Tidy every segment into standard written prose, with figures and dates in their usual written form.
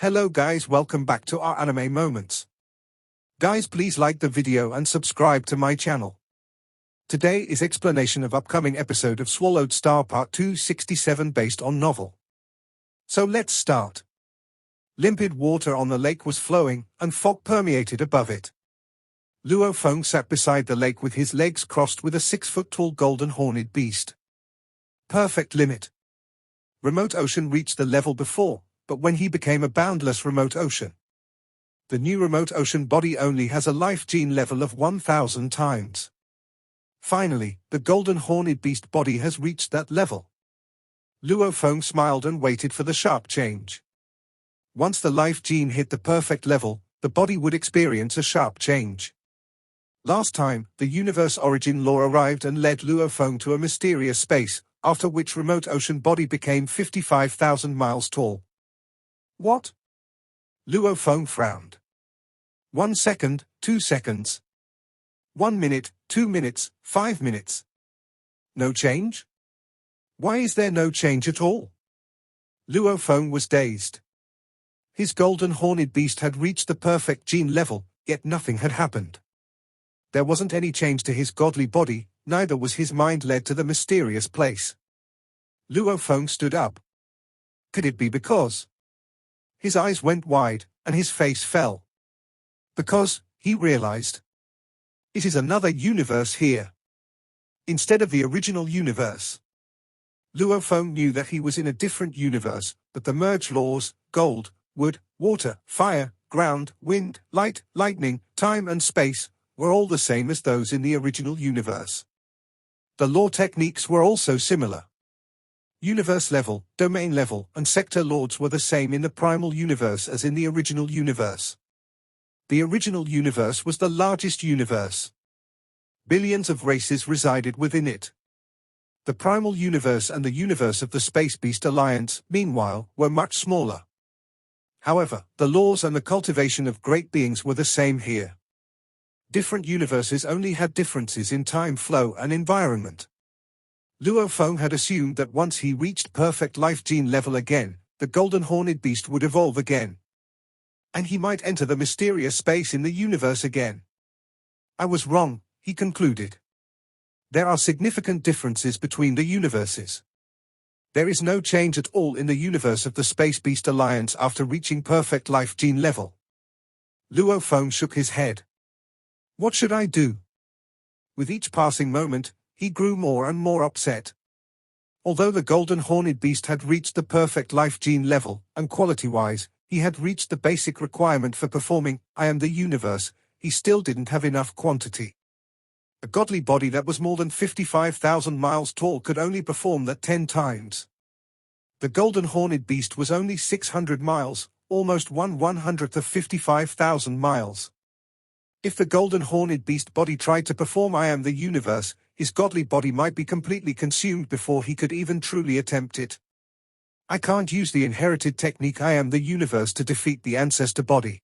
Hello guys, welcome back to our anime moments. Guys, please like the video and subscribe to my channel. Today is explanation of upcoming episode of Swallowed Star Part 267 based on novel. So let's start. Limpid water on the lake was flowing, and fog permeated above it. Luo Feng sat beside the lake with his legs crossed with a 6-foot-tall golden horned beast. Perfect limit. Remote ocean reached the level before, but when he became a boundless remote ocean. The new remote ocean body only has a life gene level of 1000 times. Finally, the golden horned beast body has reached that level. Luo Feng smiled and waited for the sharp change. Once the life gene hit the perfect level, the body would experience a sharp change. Last time, the universe origin law arrived and led Luo Feng to a mysterious space, after which remote ocean body became 55,000 miles tall. What? Luo Feng frowned. 1 second, 2 seconds. 1 minute, 2 minutes, 5 minutes. No change? Why is there no change at all? Luo Feng was dazed. His golden horned beast had reached the perfect gene level, yet nothing had happened. There wasn't any change to his godly body, neither was his mind led to the mysterious place. Luo Feng stood up. Could it be because? His eyes went wide, and his face fell. Because, he realized. It is another universe here. Instead of the original universe. Luo Feng knew that he was in a different universe, but the merge laws, gold, wood, water, fire, ground, wind, light, lightning, time and space, were all the same as those in the original universe. The law techniques were also similar. Universe level, domain level, and sector lords were the same in the primal universe as in the original universe. The original universe was the largest universe. Billions of races resided within it. The primal universe and the universe of the Space Beast Alliance, meanwhile, were much smaller. However, the laws and the cultivation of great beings were the same here. Different universes only had differences in time flow and environment. Luo Feng had assumed that once he reached perfect life gene level again, the golden horned beast would evolve again. And he might enter the mysterious space in the universe again. I was wrong, he concluded. There are significant differences between the universes. There is no change at all in the universe of the Space Beast Alliance after reaching perfect life gene level. Luo Feng shook his head. What should I do? With each passing moment, he grew more and more upset. Although the golden horned beast had reached the perfect life gene level, and quality-wise, he had reached the basic requirement for performing I Am the Universe, he still didn't have enough quantity. A godly body that was more than 55,000 miles tall could only perform that 10 times. The golden horned beast was only 600 miles, almost 1/100th of 55,000 miles. If the golden horned beast body tried to perform I Am the Universe, his godly body might be completely consumed before he could even truly attempt it. I can't use the inherited technique I Am the Universe to defeat the ancestor body.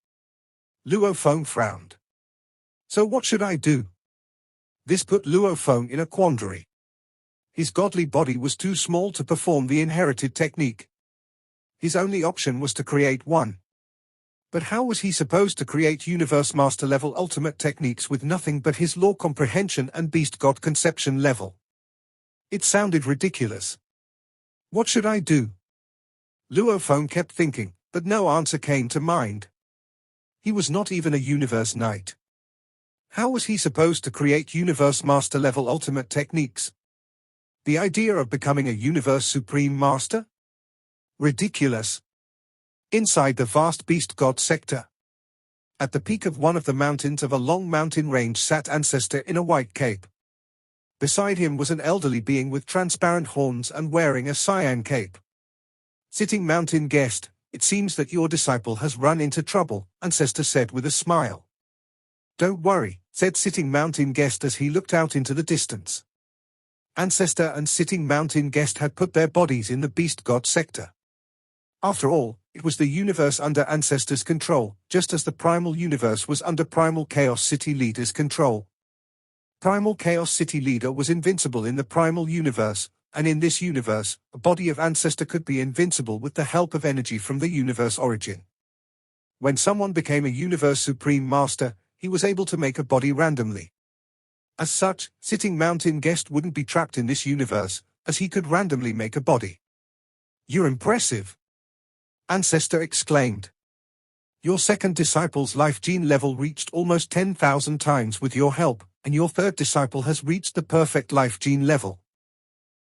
Luo Feng frowned. So what should I do? This put Luo Feng in a quandary. His godly body was too small to perform the inherited technique. His only option was to create one. But how was he supposed to create Universe Master level ultimate techniques with nothing but his law comprehension and beast god conception level? It sounded ridiculous. What should I do? Luo Feng kept thinking, but no answer came to mind. He was not even a Universe Knight. How was he supposed to create Universe Master level ultimate techniques? The idea of becoming a Universe Supreme Master? Ridiculous. Inside the vast beast god sector. At the peak of one of the mountains of a long mountain range sat Ancestor in a white cape. Beside him was an elderly being with transparent horns and wearing a cyan cape. Sitting mountain guest, it seems that your disciple has run into trouble, Ancestor said with a smile. Don't worry, said Sitting Mountain Guest as he looked out into the distance. Ancestor and Sitting Mountain Guest had put their bodies in the beast god sector. After all, it was the universe under Ancestor's control, just as the primal universe was under Primal Chaos City Leader's control. Primal Chaos City Leader was invincible in the primal universe, and in this universe, a body of Ancestor could be invincible with the help of energy from the universe origin. When someone became a Universe Supreme Master, he was able to make a body randomly. As such, Sitting Mountain Guest wouldn't be trapped in this universe, as he could randomly make a body. "You're impressive," Ancestor exclaimed. "Your second disciple's life gene level reached almost 10,000 times with your help, and your third disciple has reached the perfect life gene level.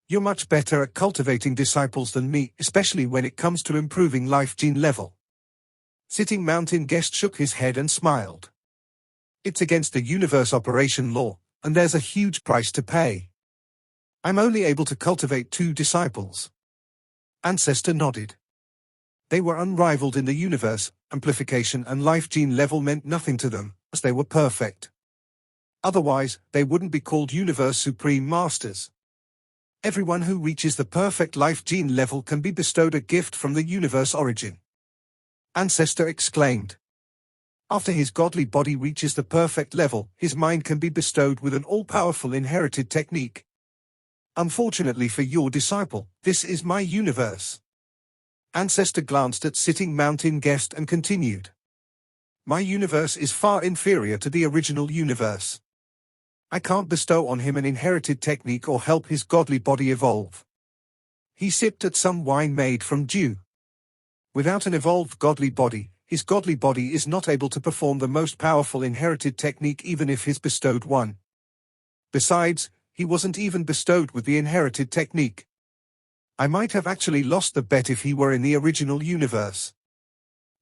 You're much better at cultivating disciples than me, especially when it comes to improving life gene level." Sitting Mountain Guest shook his head and smiled. "It's against the universe operation law, and there's a huge price to pay. I'm only able to cultivate 2 disciples." Ancestor nodded. They were unrivaled in the universe. Amplification and life gene level meant nothing to them, as they were perfect. Otherwise, they wouldn't be called Universe Supreme Masters. Everyone who reaches the perfect life gene level can be bestowed a gift from the universe origin, Ancestor exclaimed. After his godly body reaches the perfect level, his mind can be bestowed with an all-powerful inherited technique. Unfortunately for your disciple, this is my universe. Ancestor glanced at Sitting Mountain Guest and continued. My universe is far inferior to the original universe. I can't bestow on him an inherited technique or help his godly body evolve. He sipped at some wine made from dew. Without an evolved godly body, his godly body is not able to perform the most powerful inherited technique even if he's bestowed one. Besides, he wasn't even bestowed with the inherited technique. I might have actually lost the bet if he were in the original universe.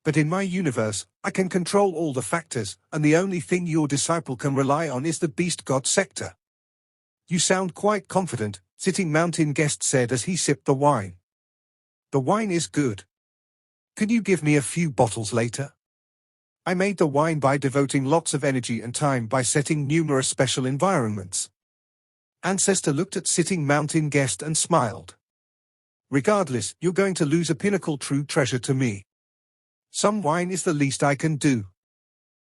But in my universe, I can control all the factors, and the only thing your disciple can rely on is the Beast God sector. You sound quite confident, Sitting Mountain Guest said as he sipped the wine. The wine is good. Can you give me a few bottles later? I made the wine by devoting lots of energy and time by setting numerous special environments. Ancestor looked at Sitting Mountain Guest and smiled. Regardless, you're going to lose a pinnacle true treasure to me. Some wine is the least I can do.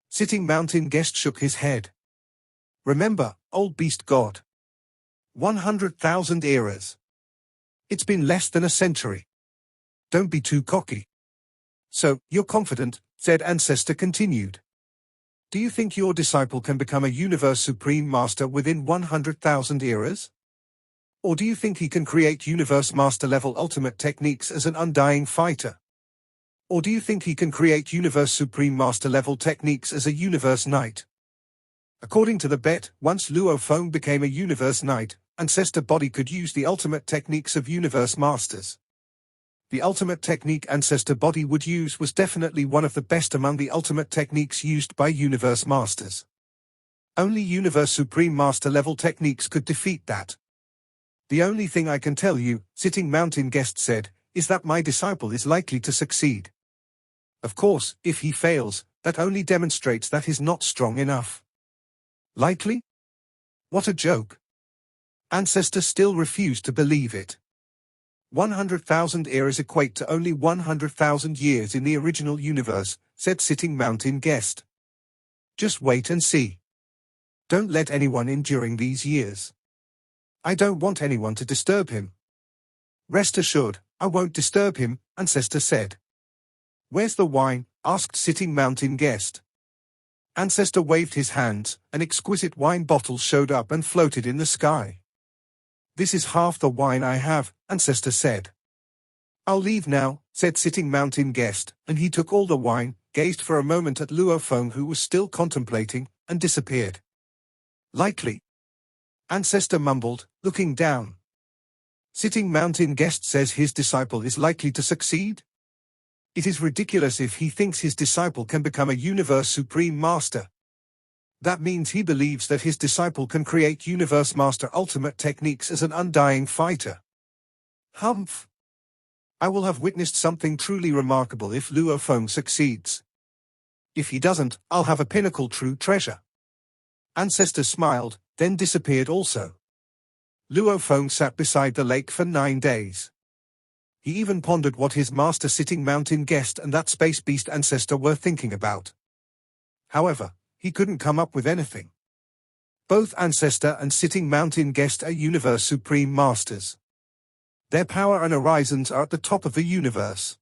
Sitting Mountain Guest shook his head. Remember, old Beast God. 100,000 eras. It's been less than a century. Don't be too cocky. So, you're confident, said Ancestor continued. Do you think your disciple can become a Universe Supreme Master within 100,000 eras? Or do you think he can create Universe Master level ultimate techniques as an undying fighter? Or do you think he can create Universe Supreme Master level techniques as a Universe Knight? According to the bet, once Luo Feng became a Universe Knight, Ancestor Body could use the ultimate techniques of Universe Masters. The ultimate technique Ancestor Body would use was definitely one of the best among the ultimate techniques used by Universe Masters. Only Universe Supreme Master level techniques could defeat that. The only thing I can tell you, Sitting Mountain Guest said, is that my disciple is likely to succeed. Of course, if he fails, that only demonstrates that he's not strong enough. Likely? What a joke. Ancestor still refused to believe it. 100,000 eras equate to only 100,000 years in the original universe, said Sitting Mountain Guest. Just wait and see. Don't let anyone in during these years. I don't want anyone to disturb him. Rest assured, I won't disturb him, Ancestor said. Where's the wine? Asked Sitting Mountain Guest. Ancestor waved his hands, an exquisite wine bottle showed up and floated in the sky. This is half the wine I have, Ancestor said. I'll leave now, said Sitting Mountain Guest, and he took all the wine, gazed for a moment at Luo Feng who was still contemplating, and disappeared. Likely. Ancestor mumbled, looking down. Sitting Mountain Guest says his disciple is likely to succeed? It is ridiculous if he thinks his disciple can become a Universe Supreme Master. That means he believes that his disciple can create Universe Master ultimate techniques as an undying fighter. Humph. I will have witnessed something truly remarkable if Luo Feng succeeds. If he doesn't, I'll have a pinnacle true treasure. Ancestor smiled, then disappeared also. Luo Feng sat beside the lake for 9 days. He even pondered what his master Sitting Mountain Guest and that space beast Ancestor were thinking about. However, he couldn't come up with anything. Both Ancestor and Sitting Mountain Guest are Universe Supreme Masters. Their power and horizons are at the top of the universe.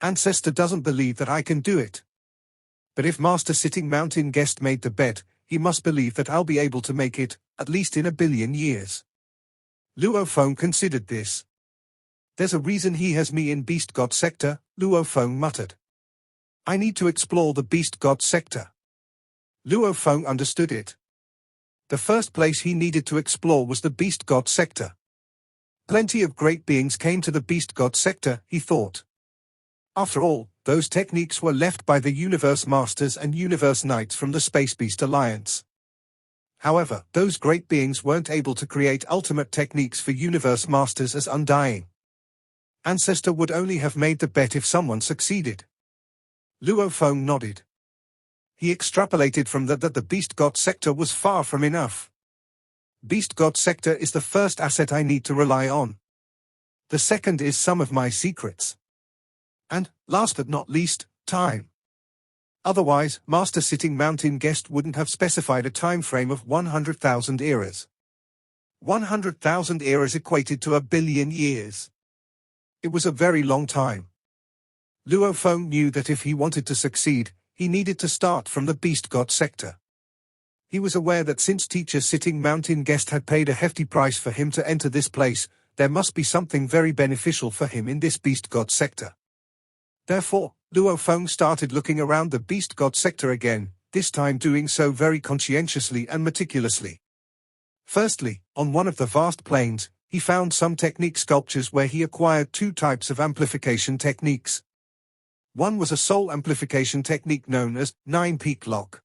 Ancestor doesn't believe that I can do it. But if Master Sitting Mountain Guest made the bet, he must believe that I'll be able to make it, at least in 1,000,000,000 years. Luo Feng considered this. There's a reason he has me in Beast God Sector, Luo Feng muttered. I need to explore the Beast God Sector. Luo Feng understood it. The first place he needed to explore was the Beast God Sector. Plenty of great beings came to the Beast God Sector, he thought. After all, those techniques were left by the Universe Masters and Universe Knights from the Space Beast Alliance. However, those great beings weren't able to create ultimate techniques for Universe Masters as Undying. Ancestor would only have made the bet if someone succeeded. Luo Feng nodded. He extrapolated from that the Beast God Sector was far from enough. Beast God Sector is the first asset I need to rely on. The second is some of my secrets. And, last but not least, time. Otherwise, Master Sitting Mountain Guest wouldn't have specified a time frame of 100,000 eras. 100,000 eras equated to 1,000,000,000 years. It was a very long time. Luo Feng knew that if he wanted to succeed, he needed to start from the Beast God Sector. He was aware that since Teacher Sitting Mountain Guest had paid a hefty price for him to enter this place, there must be something very beneficial for him in this Beast God Sector. Therefore, Luo Feng started looking around the Beast God Sector again, this time doing so very conscientiously and meticulously. Firstly, on one of the vast plains, he found some technique sculptures where he acquired two types of amplification techniques. One was a soul amplification technique known as 9-peak lock.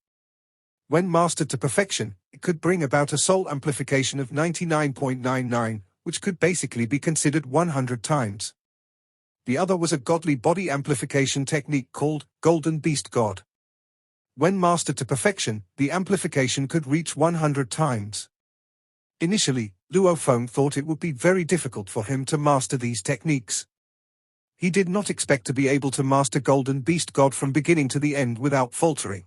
When mastered to perfection, it could bring about a soul amplification of 99.99, which could basically be considered 100 times. The other was a godly body amplification technique called Golden Beast God. When mastered to perfection, the amplification could reach 100 times. Initially, Luo Feng thought it would be very difficult for him to master these techniques. He did not expect to be able to master Golden Beast God from beginning to the end without faltering.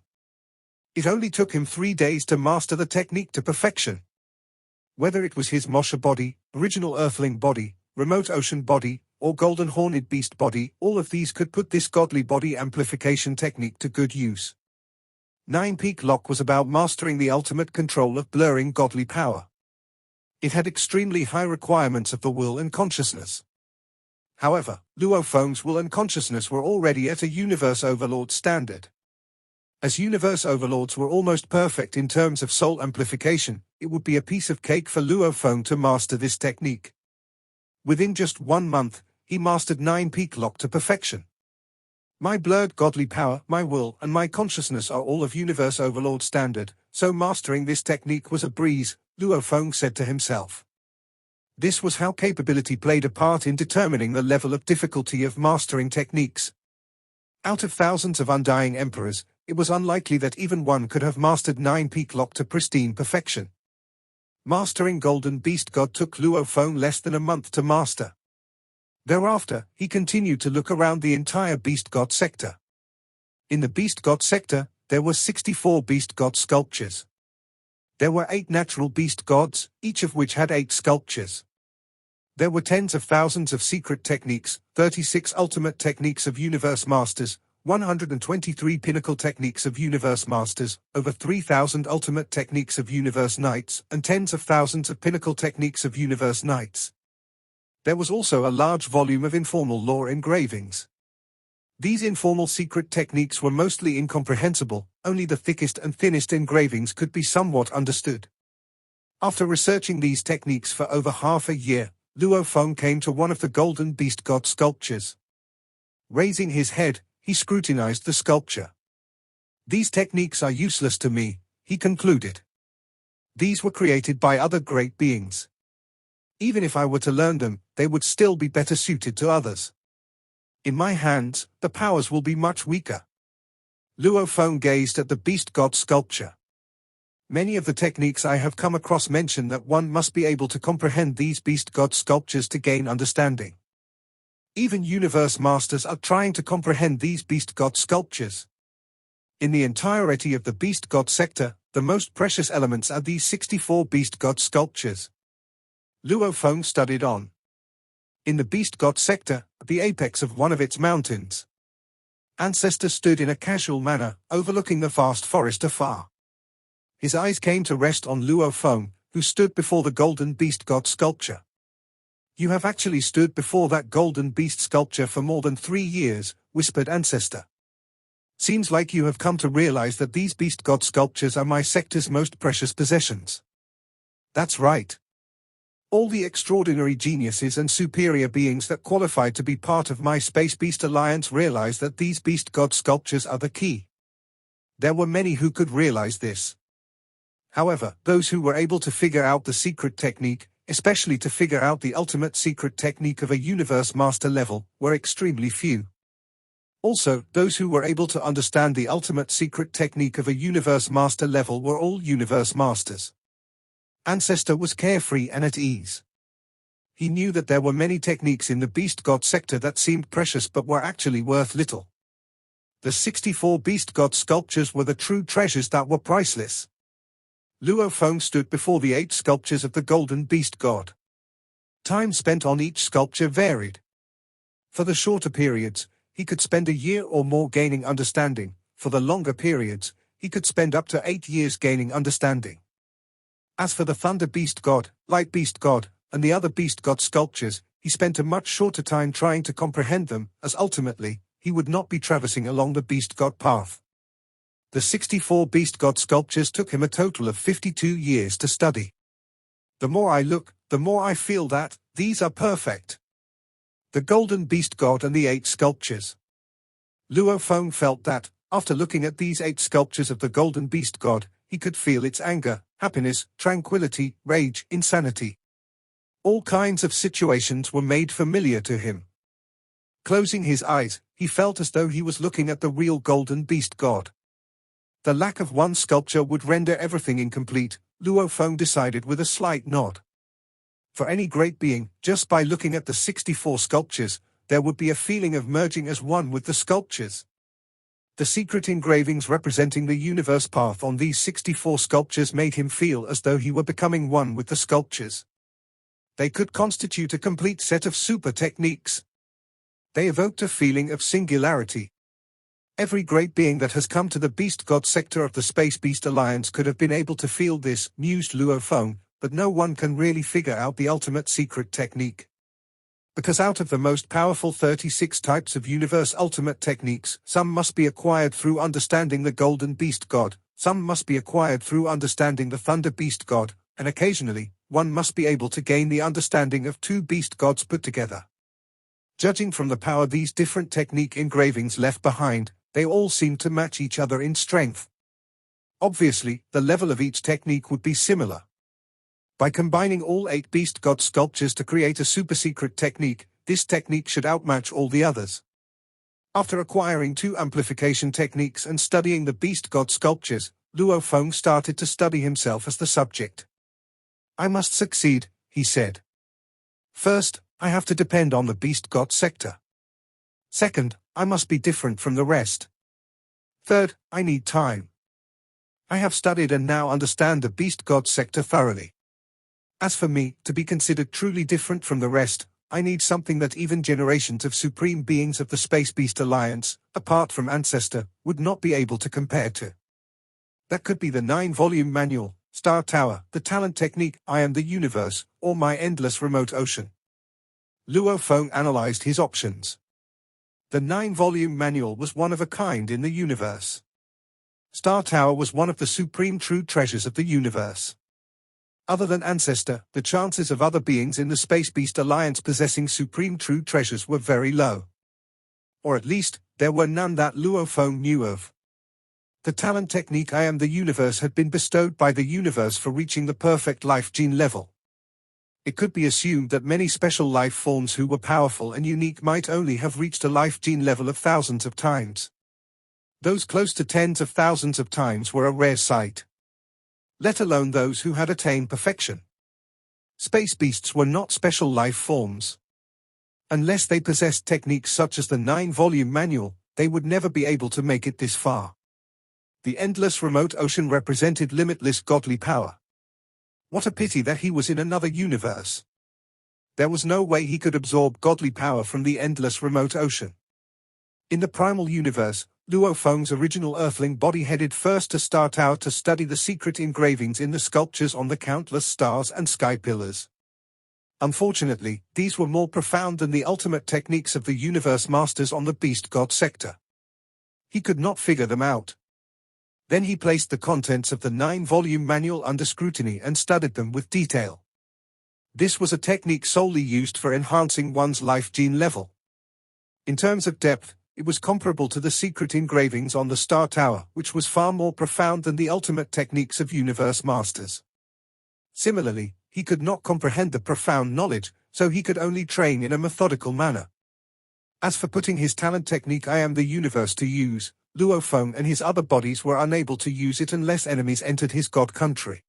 It only took him 3 days to master the technique to perfection. Whether it was his Mosha body, original Earthling body, remote ocean body, or golden horned beast body, all of these could put this godly body amplification technique to good use. 9-peak lock was about mastering the ultimate control of blurring godly power. It had extremely high requirements of the will and consciousness. However, Luo Feng's will and consciousness were already at a Universe Overlord standard. As Universe Overlords were almost perfect in terms of soul amplification, it would be a piece of cake for Luo Feng to master this technique. Within just 1 month, he mastered 9-peak lock to perfection. My blurred godly power, my will, and my consciousness are all of Universe Overlord standard, so mastering this technique was a breeze, Luo Feng said to himself. This was how capability played a part in determining the level of difficulty of mastering techniques. Out of thousands of Undying Emperors, it was unlikely that even one could have mastered 9-peak lock to pristine perfection. Mastering Golden Beast God took Luo Feng less than a month to master. Thereafter, he continued to look around the entire Beast God sector. In the Beast God sector, there were 64 Beast God sculptures. There were 8 natural Beast Gods, each of which had 8 sculptures. There were tens of thousands of secret techniques, 36 ultimate techniques of Universe Masters, 123 pinnacle techniques of Universe Masters, over 3,000 ultimate techniques of Universe Knights, and tens of thousands of pinnacle techniques of Universe Knights. There was also a large volume of informal lore engravings. These informal secret techniques were mostly incomprehensible, only the thickest and thinnest engravings could be somewhat understood. After researching these techniques for over half a year, Luo Feng came to one of the Golden Beast God sculptures. Raising his head, he scrutinized the sculpture. These techniques are useless to me, he concluded. These were created by other great beings. Even if I were to learn them, they would still be better suited to others. In my hands, the powers will be much weaker. Luo Feng gazed at the Beast God sculpture. Many of the techniques I have come across mention that one must be able to comprehend these Beast God sculptures to gain understanding. Even Universe Masters are trying to comprehend these Beast God sculptures. In the entirety of the Beast God sector, the most precious elements are these 64 Beast God sculptures. Luo Feng studied on. In the Beast God sector, at the apex of one of its mountains, Ancestor stood in a casual manner, overlooking the vast forest afar. His eyes came to rest on Luo Feng, who stood before the golden beast god sculpture. "You have actually stood before that golden beast sculpture for more than 3 years," whispered Ancestor. "Seems like you have come to realize that these beast god sculptures are my sector's most precious possessions." "That's right. All the extraordinary geniuses and superior beings that qualified to be part of my Space Beast Alliance realize that these beast god sculptures are the key. There were many who could realize this. However, those who were able to figure out the secret technique, especially to figure out the ultimate secret technique of a universe master level, were extremely few. Also, those who were able to understand the ultimate secret technique of a universe master level were all universe masters." Ancestor was carefree and at ease. He knew that there were many techniques in the beast god sector that seemed precious but were actually worth little. The 64 beast god sculptures were the true treasures that were priceless. Luo Feng stood before the 8 sculptures of the golden beast god. Time spent on each sculpture varied. For the shorter periods, he could spend a year or more gaining understanding. For the longer periods, he could spend up to 8 years gaining understanding. As for the Thunder Beast God, Light Beast God, and the other Beast God sculptures, he spent a much shorter time trying to comprehend them, as ultimately, he would not be traversing along the Beast God path. The 64 Beast God sculptures took him a total of 52 years to study. "The more I look, the more I feel that these are perfect. The Golden Beast God and the 8 sculptures." Luo Feng felt that, after looking at these 8 sculptures of the Golden Beast God, he could feel its anger, happiness, tranquility, rage, insanity. All kinds of situations were made familiar to him. Closing his eyes, he felt as though he was looking at the real Golden Beast God. The lack of one sculpture would render everything incomplete, Luo Feng decided with a slight nod. For any great being, just by looking at the 64 sculptures, there would be a feeling of merging as one with the sculptures. The secret engravings representing the universe path on these 64 sculptures made him feel as though he were becoming one with the sculptures. They could constitute a complete set of super techniques. They evoked a feeling of singularity. Every great being that has come to the Beast God sector of the Space Beast Alliance could have been able to feel this, mused Luo Feng, but no one can really figure out the ultimate secret technique. Because out of the most powerful 36 types of universe ultimate techniques, some must be acquired through understanding the Golden Beast God, some must be acquired through understanding the Thunder Beast God, and occasionally, one must be able to gain the understanding of 2 Beast Gods put together. Judging from the power these different technique engravings left behind, they all seemed to match each other in strength. Obviously, the level of each technique would be similar. By combining all 8 Beast God sculptures to create a super-secret technique, this technique should outmatch all the others. After acquiring 2 amplification techniques and studying the Beast God sculptures, Luo Feng started to study himself as the subject. "I must succeed," he said. "First, I have to depend on the Beast God sector. Second, I must be different from the rest. Third, I need time. I have studied and now understand the Beast God sector thoroughly. As for me, to be considered truly different from the rest, I need something that even generations of supreme beings of the Space Beast Alliance, apart from Ancestor, would not be able to compare to. That could be the 9-volume manual, Star Tower, the talent technique, I Am the Universe, or my endless remote ocean." Luo Feng analyzed his options. The 9-volume manual was one of a kind in the universe. Star Tower was one of the supreme true treasures of the universe. Other than Ancestor, the chances of other beings in the Space Beast Alliance possessing supreme true treasures were very low. Or at least, there were none that Luo Feng knew of. The talent technique I Am the Universe had been bestowed by the universe for reaching the perfect life gene level. It could be assumed that many special life forms who were powerful and unique might only have reached a life gene level of thousands of times. Those close to tens of thousands of times were a rare sight. Let alone those who had attained perfection. Space beasts were not special life forms. Unless they possessed techniques such as the 9-volume manual, they would never be able to make it this far. The endless remote ocean represented limitless godly power. What a pity that he was in another universe. There was no way he could absorb godly power from the endless remote ocean. In the primal universe, Luo Feng's original Earthling body headed first to Star Tower to study the secret engravings in the sculptures on the countless stars and sky pillars. Unfortunately, these were more profound than the ultimate techniques of the universe masters on the Beast God sector. He could not figure them out. Then he placed the contents of the 9-volume manual under scrutiny and studied them with detail. This was a technique solely used for enhancing one's life gene level. In terms of depth, it was comparable to the secret engravings on the Star Tower, which was far more profound than the ultimate techniques of universe masters. Similarly, he could not comprehend the profound knowledge, so he could only train in a methodical manner. As for putting his talent technique I am the universe to use, Luo Feng and his other bodies were unable to use it unless enemies entered his god country.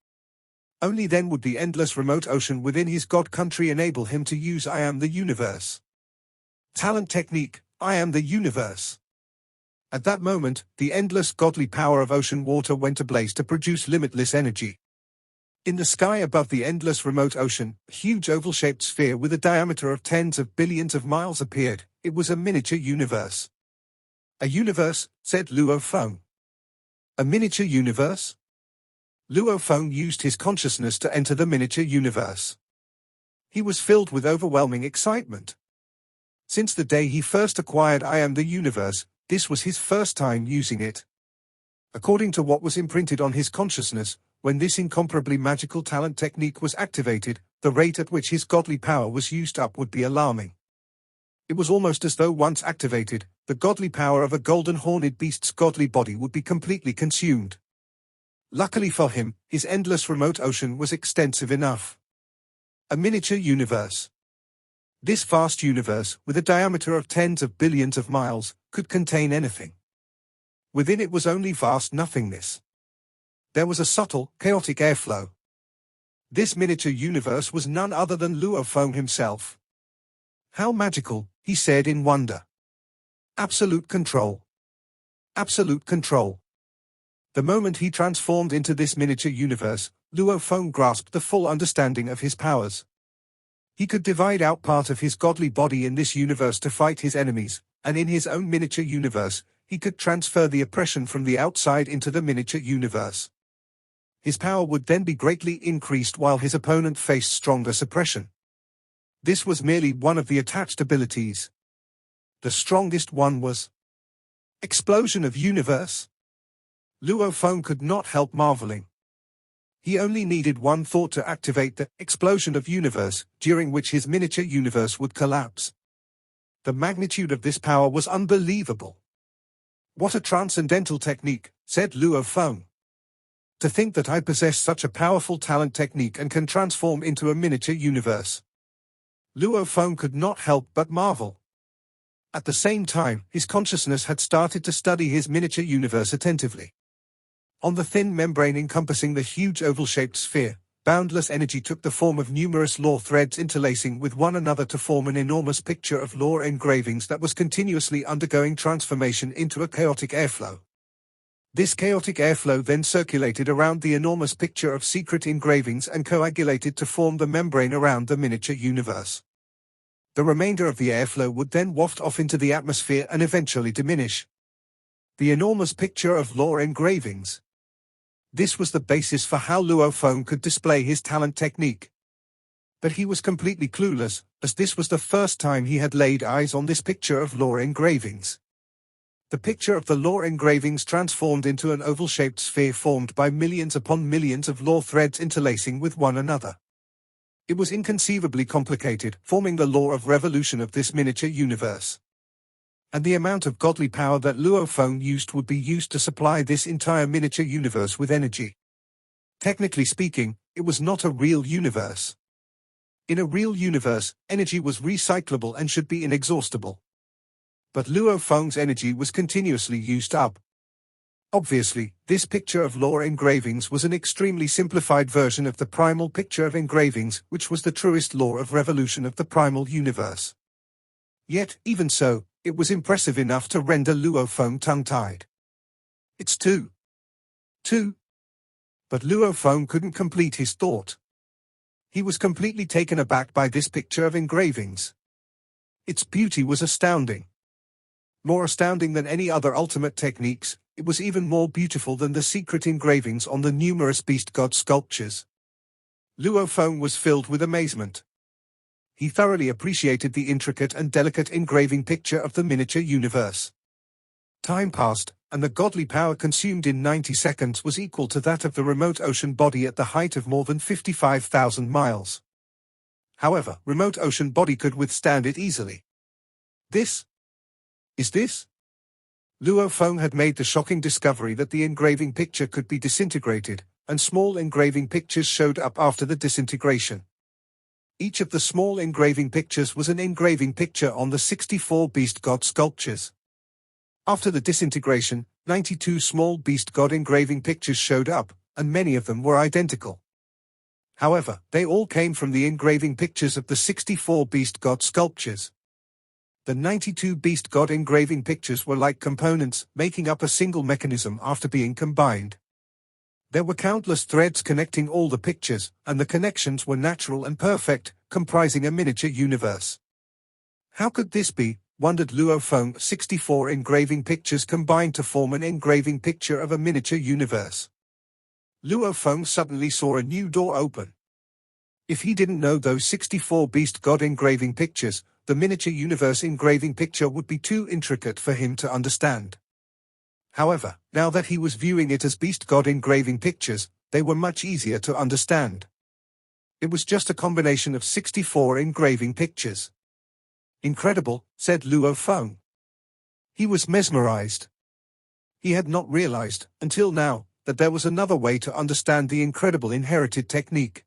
Only then would the endless remote ocean within his god country enable him to use I am the universe. Talent technique, I am the universe. At that moment, the endless godly power of ocean water went ablaze to produce limitless energy. In the sky above the endless remote ocean, a huge oval-shaped sphere with a diameter of tens of billions of miles appeared. It was a miniature universe. A universe, said Luo Feng. A miniature universe? Luo Feng used his consciousness to enter the miniature universe. He was filled with overwhelming excitement. Since the day he first acquired I am the universe, this was his first time using it. According to what was imprinted on his consciousness, when this incomparably magical talent technique was activated, the rate at which his godly power was used up would be alarming. It was almost as though once activated, the godly power of a golden horned beast's godly body would be completely consumed. Luckily for him, his endless remote ocean was extensive enough. A miniature universe. This vast universe, with a diameter of tens of billions of miles, could contain anything. Within it was only vast nothingness. There was a subtle, chaotic airflow. This miniature universe was none other than Luo Feng himself. How magical, he said in wonder. Absolute control. Absolute control. The moment he transformed into this miniature universe, Luo Feng grasped the full understanding of his powers. He could divide out part of his godly body in this universe to fight his enemies, and in his own miniature universe, he could transfer the oppression from the outside into the miniature universe. His power would then be greatly increased while his opponent faced stronger suppression. This was merely one of the attached abilities. The strongest one was Explosion of Universe. Luo Feng could not help marveling. He only needed one thought to activate the explosion of universe, during which his miniature universe would collapse. The magnitude of this power was unbelievable. What a transcendental technique, said Luo Feng. To think that I possess such a powerful talent technique and can transform into a miniature universe. Luo Feng could not help but marvel. At the same time, his consciousness had started to study his miniature universe attentively. On the thin membrane encompassing the huge oval-shaped sphere, boundless energy took the form of numerous law threads interlacing with one another to form an enormous picture of law engravings that was continuously undergoing transformation into a chaotic airflow. This chaotic airflow then circulated around the enormous picture of secret engravings and coagulated to form the membrane around the miniature universe. The remainder of the airflow would then waft off into the atmosphere and eventually diminish. The enormous picture of law engravings. This was the basis for how Luo Feng could display his talent technique. But he was completely clueless, as this was the first time he had laid eyes on this picture of law engravings. The picture of the law engravings transformed into an oval-shaped sphere formed by millions upon millions of law threads interlacing with one another. It was inconceivably complicated, forming the law of revolution of this miniature universe. And the amount of godly power that Luo Feng used would be used to supply this entire miniature universe with energy. Technically speaking, it was not a real universe. In a real universe, energy was recyclable and should be inexhaustible. But Luo Feng's energy was continuously used up. Obviously, this picture of law engravings was an extremely simplified version of the primal picture of engravings, which was the truest law of revolution of the primal universe. Yet, even so, it was impressive enough to render Luo Feng tongue-tied. It's two. But Luo Feng couldn't complete his thought. He was completely taken aback by this picture of engravings. Its beauty was astounding. More astounding than any other ultimate techniques, it was even more beautiful than the secret engravings on the numerous beast god sculptures. Luo Feng was filled with amazement. He thoroughly appreciated the intricate and delicate engraving picture of the miniature universe. Time passed, and the godly power consumed in 90 seconds was equal to that of the remote ocean body at the height of more than 55,000 miles. However, remote ocean body could withstand it easily. This? Luo Feng had made the shocking discovery that the engraving picture could be disintegrated, and small engraving pictures showed up after the disintegration. Each of the small engraving pictures was an engraving picture on the 64 beast god sculptures. After the disintegration, 92 small beast god engraving pictures showed up, and many of them were identical. However, they all came from the engraving pictures of the 64 beast god sculptures. The 92 beast god engraving pictures were like components, making up a single mechanism after being combined. There were countless threads connecting all the pictures, and the connections were natural and perfect, comprising a miniature universe. How could this be, wondered Luo Feng. 64 engraving pictures combined to form an engraving picture of a miniature universe. Luo Feng suddenly saw a new door open. If he didn't know those 64 beast god engraving pictures, the miniature universe engraving picture would be too intricate for him to understand. However, now that he was viewing it as beast god engraving pictures, they were much easier to understand. It was just a combination of 64 engraving pictures. Incredible, said Luo Feng. He was mesmerized. He had not realized, until now, that there was another way to understand the incredible inherited technique.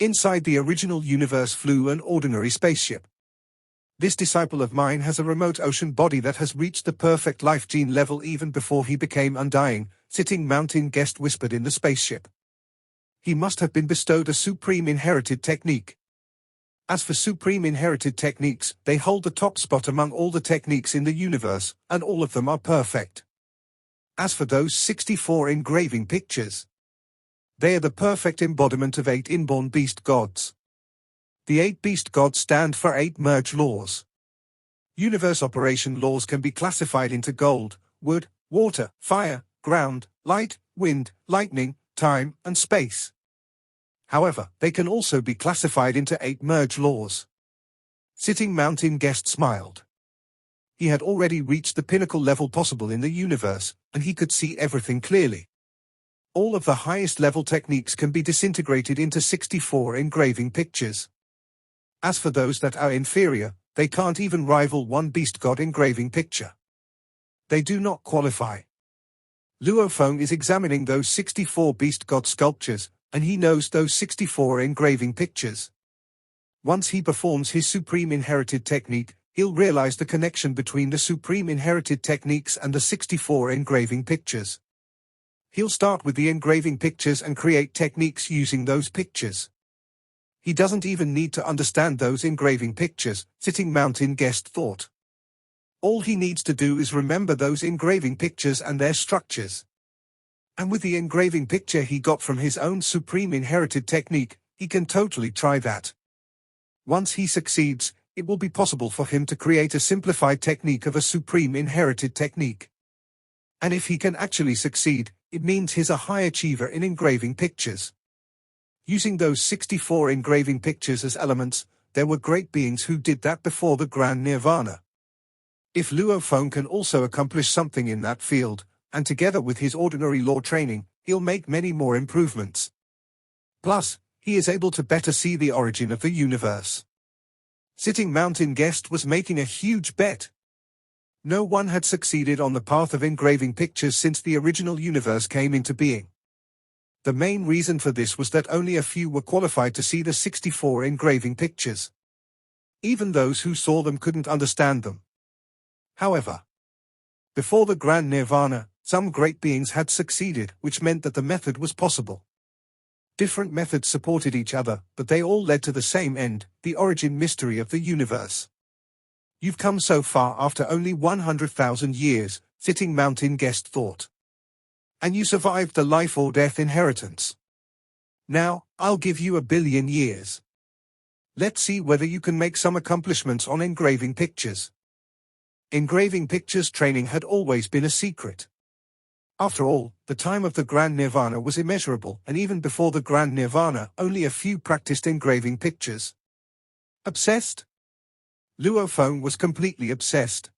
Inside the original universe flew an ordinary spaceship. This disciple of mine has a remote ocean body that has reached the perfect life gene level even before he became undying, sitting mountain guest whispered in the spaceship. He must have been bestowed a supreme inherited technique. As for supreme inherited techniques, they hold the top spot among all the techniques in the universe, and all of them are perfect. As for those 64 engraving pictures, they are the perfect embodiment of 8 inborn beast gods. The 8 beast gods stand for 8 merge laws. Universe operation laws can be classified into gold, wood, water, fire, ground, light, wind, lightning, time, and space. However, they can also be classified into 8 merge laws. Sitting mountain guest smiled. He had already reached the pinnacle level possible in the universe, and he could see everything clearly. All of the highest level techniques can be disintegrated into 64 engraving pictures. As for those that are inferior, they can't even rival one beast god engraving picture. They do not qualify. Luo Feng is examining those 64 beast god sculptures, and he knows those 64 engraving pictures. Once he performs his supreme inherited technique, he'll realize the connection between the supreme inherited techniques and the 64 engraving pictures. He'll start with the engraving pictures and create techniques using those pictures. He doesn't even need to understand those engraving pictures, sitting mountain guest thought. All he needs to do is remember those engraving pictures and their structures. And with the engraving picture he got from his own supreme inherited technique, he can totally try that. Once he succeeds, it will be possible for him to create a simplified technique of a supreme inherited technique. And if he can actually succeed, it means he's a high achiever in engraving pictures. Using those 64 engraving pictures as elements, there were great beings who did that before the Grand Nirvana. If Luo Feng can also accomplish something in that field, and together with his ordinary law training, he'll make many more improvements. Plus, he is able to better see the origin of the universe. Sitting mountain guest was making a huge bet. No one had succeeded on the path of engraving pictures since the original universe came into being. The main reason for this was that only a few were qualified to see the 64 engraving pictures. Even those who saw them couldn't understand them. However, before the Grand Nirvana, some great beings had succeeded, which meant that the method was possible. Different methods supported each other, but they all led to the same end, the origin mystery of the universe. You've come so far after only 100,000 years, sitting mountain guest thought. And you survived the life or death inheritance. Now, I'll give you 1 billion years. Let's see whether you can make some accomplishments on engraving pictures. Engraving pictures training had always been a secret. After all, the time of the Grand Nirvana was immeasurable, and even before the Grand Nirvana, only a few practiced engraving pictures. Obsessed? Luo Feng was completely obsessed.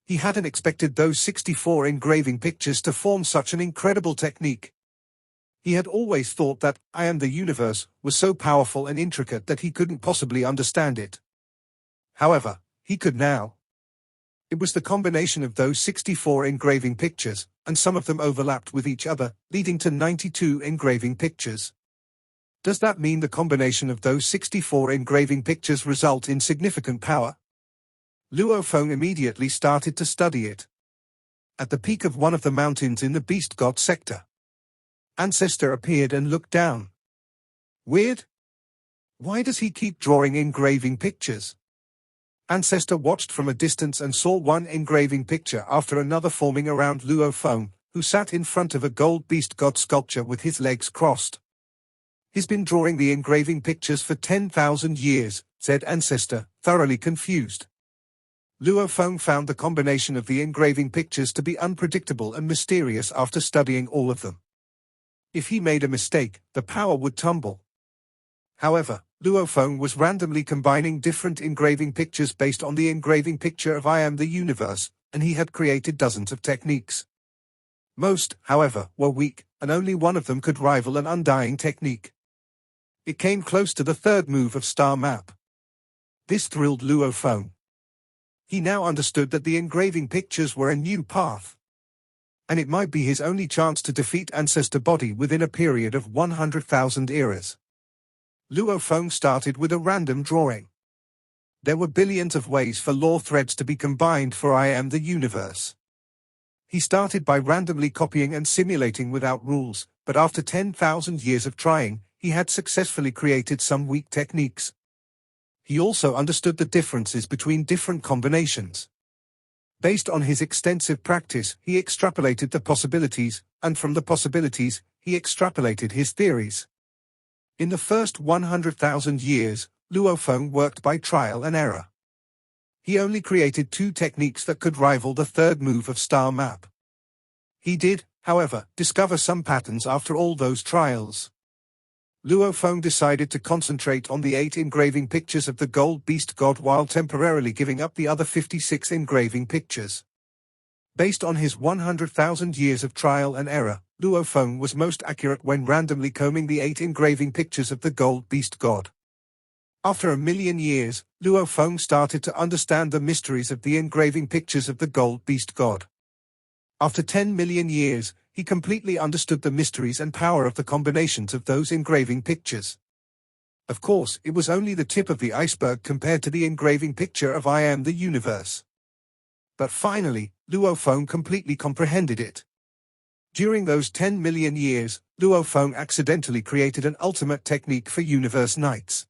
He hadn't expected those 64 engraving pictures to form such an incredible technique. He had always thought that I Am the Universe was so powerful and intricate that he couldn't possibly understand it. However, he could now. It was the combination of those 64 engraving pictures, and some of them overlapped with each other, leading to 92 engraving pictures. Does that mean the combination of those 64 engraving pictures result in significant power? Luo Feng immediately started to study it. At the peak of one of the mountains in the Beast God sector, Ancestor appeared and looked down. Weird? Why does he keep drawing engraving pictures? Ancestor watched from a distance and saw one engraving picture after another forming around Luo Feng, who sat in front of a gold Beast God sculpture with his legs crossed. He's been drawing the engraving pictures for 10,000 years, said Ancestor, thoroughly confused. Luo Feng found the combination of the engraving pictures to be unpredictable and mysterious after studying all of them. If he made a mistake, the power would tumble. However, Luo Feng was randomly combining different engraving pictures based on the engraving picture of I Am the Universe, and he had created dozens of techniques. Most, however, were weak, and only one of them could rival an undying technique. It came close to the third move of Star Map. This thrilled Luo Feng. He now understood that the engraving pictures were a new path, and it might be his only chance to defeat Ancestor Body within a period of 100,000 eras. Luo Feng started with a random drawing. There were billions of ways for law threads to be combined for I Am the Universe. He started by randomly copying and simulating without rules, but after 10,000 years of trying, he had successfully created some weak techniques. He also understood the differences between different combinations. Based on his extensive practice, he extrapolated the possibilities, and from the possibilities, he extrapolated his theories. In the first 100,000 years, Luo Feng worked by trial and error. He only created two techniques that could rival the third move of Star Map. He did, however, discover some patterns after all those trials. Luo Feng decided to concentrate on the 8 engraving pictures of the Gold Beast God while temporarily giving up the other 56 engraving pictures. Based on his 100,000 years of trial and error, Luo Feng was most accurate when randomly combing the 8 engraving pictures of the Gold Beast God. After a million years, Luo Feng started to understand the mysteries of the engraving pictures of the Gold Beast God. After 10 million years, he completely understood the mysteries and power of the combinations of those engraving pictures. Of course, it was only the tip of the iceberg compared to the engraving picture of I Am the Universe. But finally, Luo Feng completely comprehended it. During those 10 million years, Luo Feng accidentally created an ultimate technique for Universe Knights.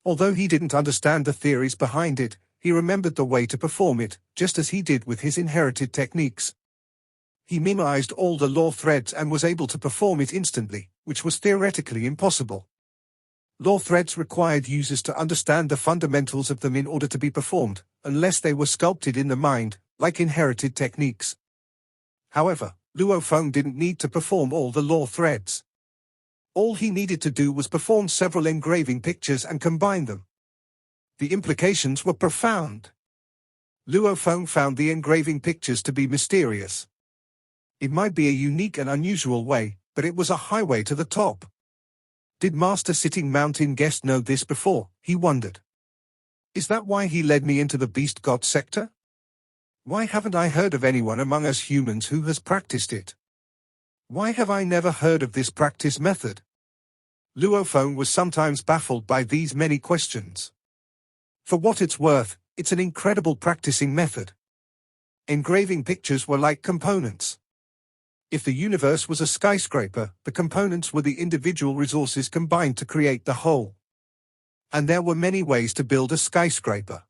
Although he didn't understand the theories behind it, he remembered the way to perform it, just as he did with his inherited techniques. He memorized all the law threads and was able to perform it instantly, which was theoretically impossible. Law threads required users to understand the fundamentals of them in order to be performed, unless they were sculpted in the mind, like inherited techniques. However, Luo Feng didn't need to perform all the law threads. All he needed to do was perform several engraving pictures and combine them. The implications were profound. Luo Feng found the engraving pictures to be mysterious. It might be a unique and unusual way, but it was a highway to the top. Did Master Sitting Mountain Guest know this before? He wondered. Is that why he led me into the Beast God sector? Why haven't I heard of anyone among us humans who has practiced it? Why have I never heard of this practice method? Luo Feng was sometimes baffled by these many questions. For what it's worth, it's an incredible practicing method. Engraving pictures were like components. If the universe was a skyscraper, the components were the individual resources combined to create the whole. And there were many ways to build a skyscraper.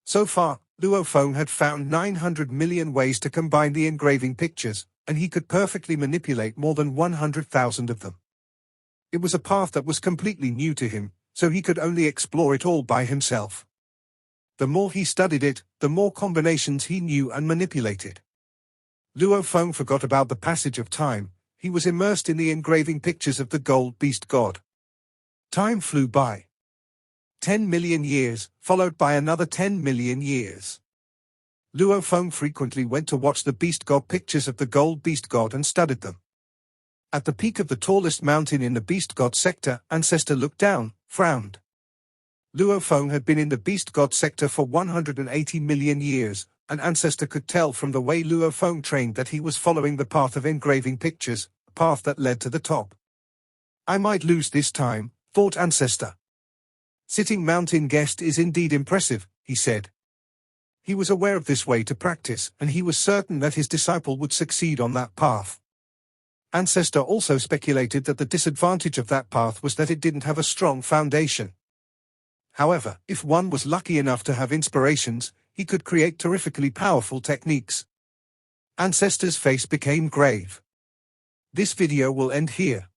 So far, Luo Feng had found 900 million ways to combine the engraving pictures, and he could perfectly manipulate more than 100,000 of them. It was a path that was completely new to him, so he could only explore it all by himself. The more he studied it, the more combinations he knew and manipulated. Luo Feng forgot about the passage of time. He was immersed in the engraving pictures of the gold beast god. Time flew by. 10 million years, followed by another 10 million years. Luo Feng frequently went to watch the beast god pictures of the gold beast god and studied them. At the peak of the tallest mountain in the beast god sector, Ancestor looked down, frowned. Luo Feng had been in the beast god sector for 180 million years, and Ancestor could tell from the way Luo Feng trained that he was following the path of engraving pictures, a path that led to the top. I might lose this time, thought Ancestor. Sitting mountain guest is indeed impressive, he said. He was aware of this way to practice, and he was certain that his disciple would succeed on that path. Ancestor also speculated that the disadvantage of that path was that it didn't have a strong foundation. However, if one was lucky enough to have inspirations, he could create terrifically powerful techniques. Ancestor's face became grave. This video will end here.